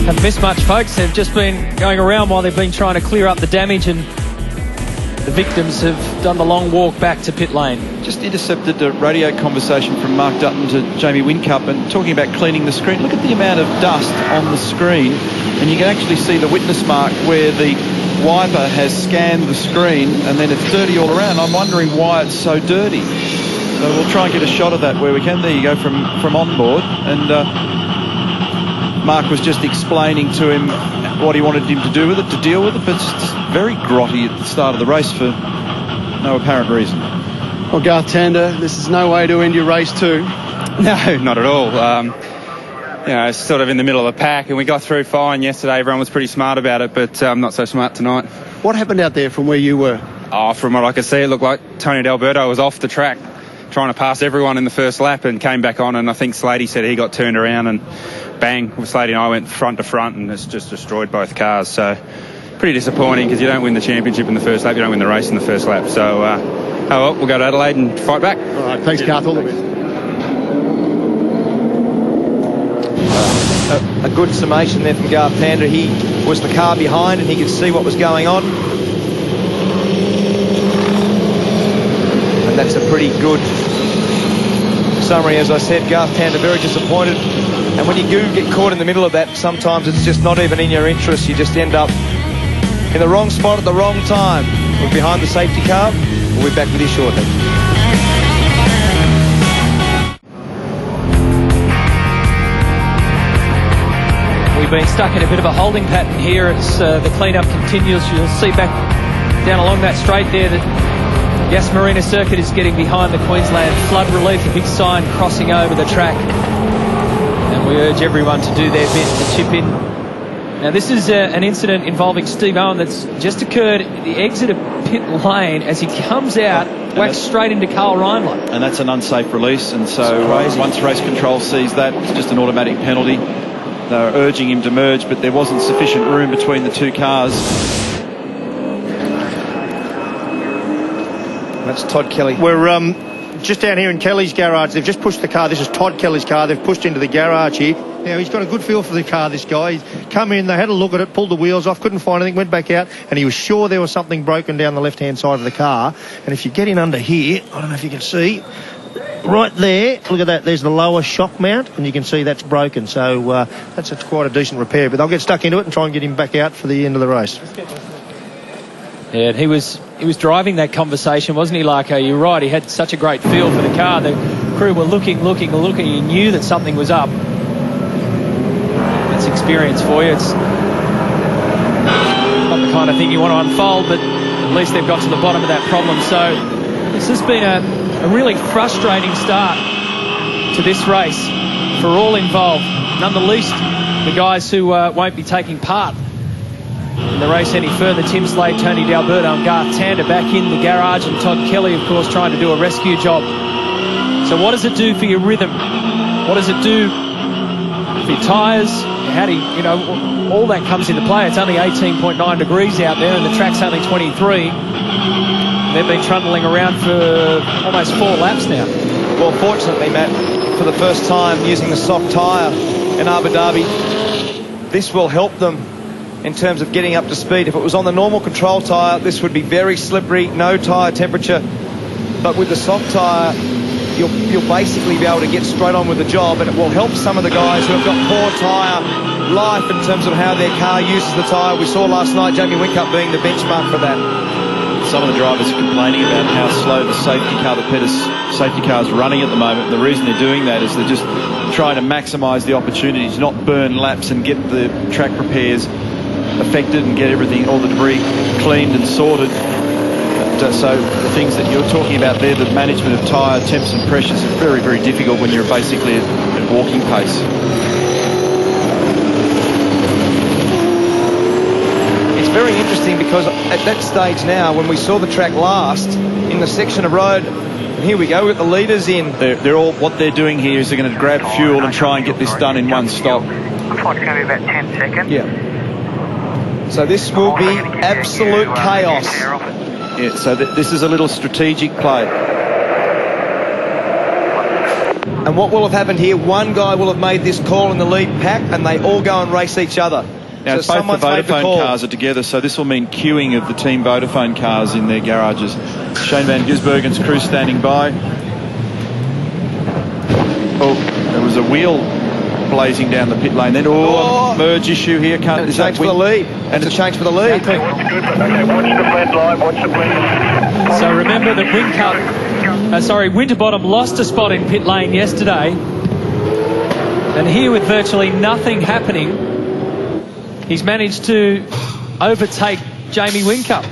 Haven't missed much, folks. They've just been going around while they've been trying to clear up the damage, and the victims have done the long walk back to pit lane. Just intercepted a radio conversation from Mark Dutton to Jamie Whincup and talking about cleaning the screen. Look at the amount of dust on the screen, and you can actually see the witness mark where the wiper has scanned the screen, and then it's dirty all around. I'm wondering why it's so dirty. So we'll try and get a shot of that where we can. There you go from on board. And Mark was just explaining to him what he wanted him to do with it, to deal with it, but it's very grotty at the start of the race for no apparent reason. Well, Garth Tander, this is no way to end your race too. No, not at all. Sort of in the middle of the pack, and we got through fine yesterday. Everyone was pretty smart about it, but not so smart tonight. What happened out there from where you were? From what I could see, it looked like Tony D'Alberto was off the track trying to pass everyone in the first lap and came back on, and I think Slady said he got turned around and bang, Slady and I went front to front, and it's just destroyed both cars. So pretty disappointing, because you don't win the championship in the first lap, you don't win the race in the first lap. So we'll go to Adelaide and fight back. All right, thanks, Garth. All the best. A good summation there from Garth Tander. He was the car behind and he could see what was going on. And that's a pretty good summary. As I said, Garth Tander very disappointed. And when you do get caught in the middle of that, sometimes it's just not even in your interest. You just end up in the wrong spot at the wrong time. We're behind the safety car. We'll be back with you shortly. We've been stuck in a bit of a holding pattern here as the clean-up continues. You'll see back down along that straight there that Yas Marina Circuit is getting behind the Queensland flood relief, a big sign crossing over the track. And we urge everyone to do their bit to chip in. Now, this is an incident involving Steve Owen that's just occurred at the exit of pit lane as he comes out, whacks straight into Carl Reindler. And that's an unsafe release, and so once race control sees that, it's just an automatic penalty. They were urging him to merge, but there wasn't sufficient room between the two cars. That's Todd Kelly. We're just down here in Kelly's garage. They've just pushed the car. This is Todd Kelly's car. They've pushed into the garage here. Now, he's got a good feel for the car, this guy. He's come in, they had a look at it, pulled the wheels off, couldn't find anything, went back out, and he was sure there was something broken down the left-hand side of the car. And if you get in under here, I don't know if you can see, right there, look at that, there's the lower shock mount, and you can see that's broken. So that's quite a decent repair, but they'll get stuck into it and try and get him back out for the end of the race. Yeah, he was driving that conversation, wasn't he, Larko? You're right, he had such a great feel for the car. The crew were looking. He knew that something was up. That's experience for you. It's not the kind of thing you want to unfold, but at least they've got to the bottom of that problem. So this has been a really frustrating start to this race for all involved, none the least the guys who won't be taking part in the race any further. Tim Slade, Tony D'Alberto and Garth Tander back in the garage, and Todd Kelly, of course, trying to do a rescue job. So what does it do for your rhythm? What does it do for your tyres? How do you, all that comes into play. It's only 18.9 degrees out there and the track's only 23. They've been trundling around for almost 4 laps now. Well, fortunately, Matt, for the first time using the soft tyre in Abu Dhabi, this will help them in terms of getting up to speed. If it was on the normal control tyre, this would be very slippery, no tyre temperature. But with the soft tyre, you'll basically be able to get straight on with the job, and it will help some of the guys who have got poor tyre life in terms of how their car uses the tyre. We saw last night Jamie Whincup being the benchmark for that. Some of the drivers are complaining about how slow the safety car, the Pettis safety car, is running at the moment. The reason they're doing that is they're just trying to maximise the opportunities, not burn laps and get the track repairs affected and get everything, all the debris cleaned and sorted. So the things that you're talking about there, the management of tyre temps and pressures, is very, very difficult when you're basically at walking pace. It's very interesting because at that stage now, when we saw the track last in the section of road, and here we go with the leaders in. They're all, what they're doing here is they're going to grab fuel and try and get this done in one stop. Looks like it's going to be about 10 seconds. Yeah. So this will be absolute chaos. Yeah, so this is a little strategic play. And what will have happened here, one guy will have made this call in the lead pack, and they all go and race each other. Now, So both someone's the made the Vodafone call. cars are together, so this will mean queuing of the Team Vodafone cars in their garages. Shane van Gisbergen's crew standing by. Oh, there was a wheel blazing down the pit lane. Then, merge issue here. And a change for the lead. And a change for the lead. Okay, watch the blend line, watch the blend. So remember that Winterbottom lost a spot in pit lane yesterday. And here, with virtually nothing happening, he's managed to overtake Jamie Whincup.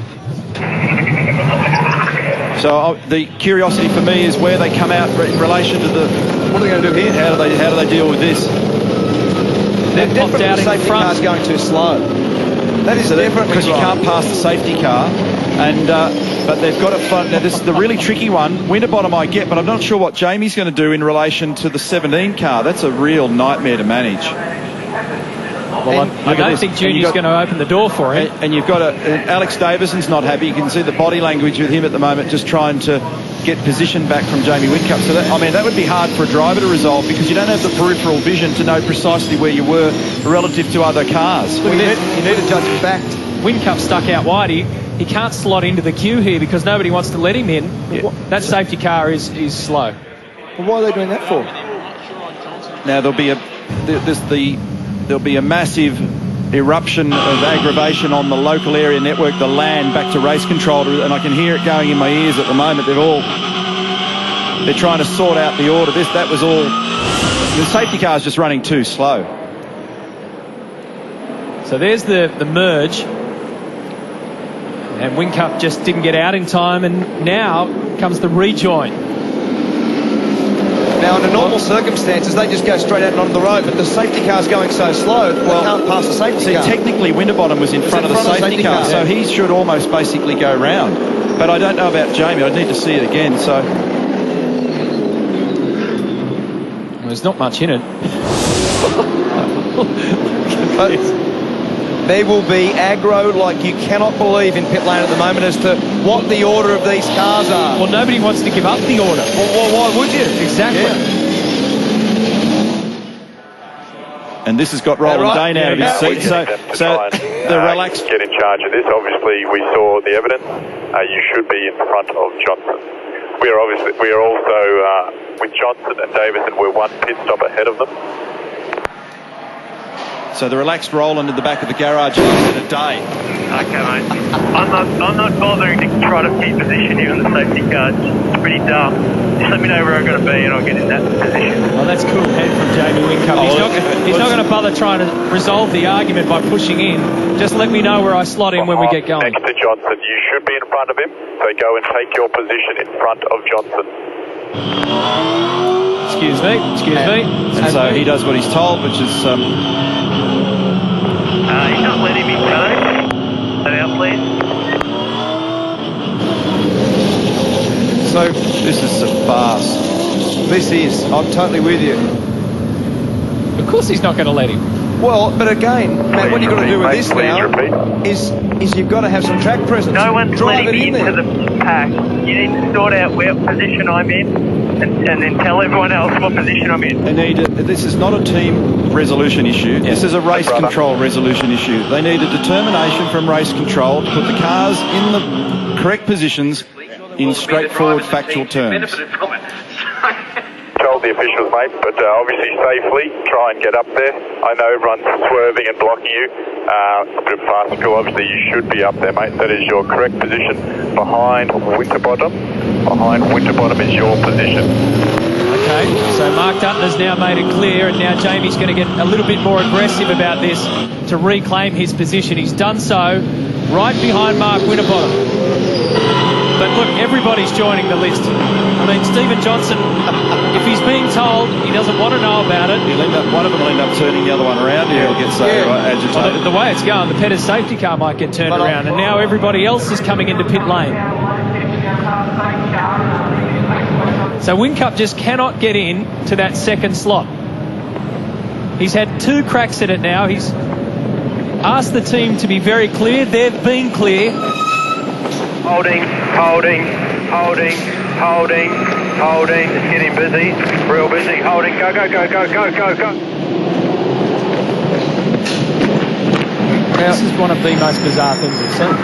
So the curiosity for me is where they come out in relation to the. What are they going to do here? How do they deal with this? They're popped out in safety front. car's going too slow. That is different because you can't pass the safety car, and but they've got it front. Now this is the really tricky one. Winterbottom I get, but I'm not sure what Jamie's going to do in relation to the 17 car. That's a real nightmare to manage. Well, I don't think Junior's going to open the door for him. And you've got Alex Davison's not happy. You can see the body language with him at the moment, just trying to get position back from Jamie Whincup. So that would be hard for a driver to resolve, because you don't have the peripheral vision to know precisely where you were relative to other cars. You need to judge fact. Whincup stuck out wide. He can't slot into the queue here because nobody wants to let him in. Yeah. That safety car is slow. Well, why are they doing that for? Now there'll be a massive eruption of aggravation on the local area network, the LAN, back to race control, and I can hear it going in my ears at the moment. They're trying to sort out the order. That was all. The safety car is just running too slow. So there's the merge, and Whincup just didn't get out in time, and now comes the rejoin. Now, under normal circumstances, they just go straight out and onto the road, but the safety car's going so slow, they can't pass the safety car. Technically, Winterbottom was in front of the safety car, so he should almost basically go round. But I don't know about Jamie. I'd need to see it again. So There's not much in it. But there will be aggro like you cannot believe in pit lane at the moment as to what the order of these cars are. Well, nobody wants to give up the order. Well, why would you? Exactly. Yeah. and this has got Roland Dane out of his seat. So the relaxed. Get in charge of this. Obviously, we saw the evidence. You should be in front of Johnson. We are also with Johnson and Davison. We're one pit stop ahead of them. So the relaxed Roland in the back of the garage in a day. Okay, mate. I'm not bothering to try to keep position here on the safety car. It's pretty dumb. Just let me know where I've got to be and I'll get in that position. Well, that's cool head from Jamie Whincup. He's not going to bother trying to resolve the argument by pushing in. Just let me know where I slot in when we get going. Next to Johnson, you should be in front of him. So go and take your position in front of Johnson. Excuse me. And so he does what he's told, which is... He's not letting me go. Let out, please. So this is a farce. this is, I'm totally with you. Of course he's not going to let him. Well, but again, Matt, what you've got to do with this Please now repeat. is you've got to have some track presence. No one's Drive letting it me in into there. the pack. You need to sort out where position I'm in and then tell everyone else what position I'm in. This is not a team resolution issue. This is a race control resolution issue. They need a determination from race control to put the cars in the correct positions in straightforward factual terms. Told the officials, mate, but obviously safely try and get up there. I know everyone's swerving and blocking you. It's a bit of fast school. Obviously you should be up there, mate. That is your correct position. Behind Winterbottom. Behind Winterbottom is your position. Okay, so Mark Dutton has now made it clear, and now Jamie's going to get a little bit more aggressive about this to reclaim his position. He's done so right behind Mark Winterbottom. But look, everybody's joining the list. I mean, Stephen Johnson, if he's being told he doesn't want to know about it... One of them will end up turning the other one around. He'll get so agitated. Well, the way it's going, the Pettis safety car might get turned around, and now everybody else is coming into pit lane. So Whincup just cannot get in to that second slot. He's had 2 cracks at it now. He's asked the team to be very clear. They've been clear. Holding. Holding, it's getting busy, real busy. Holding, go, go, go, go, go, go, go. This is one of the most bizarre things we've seen.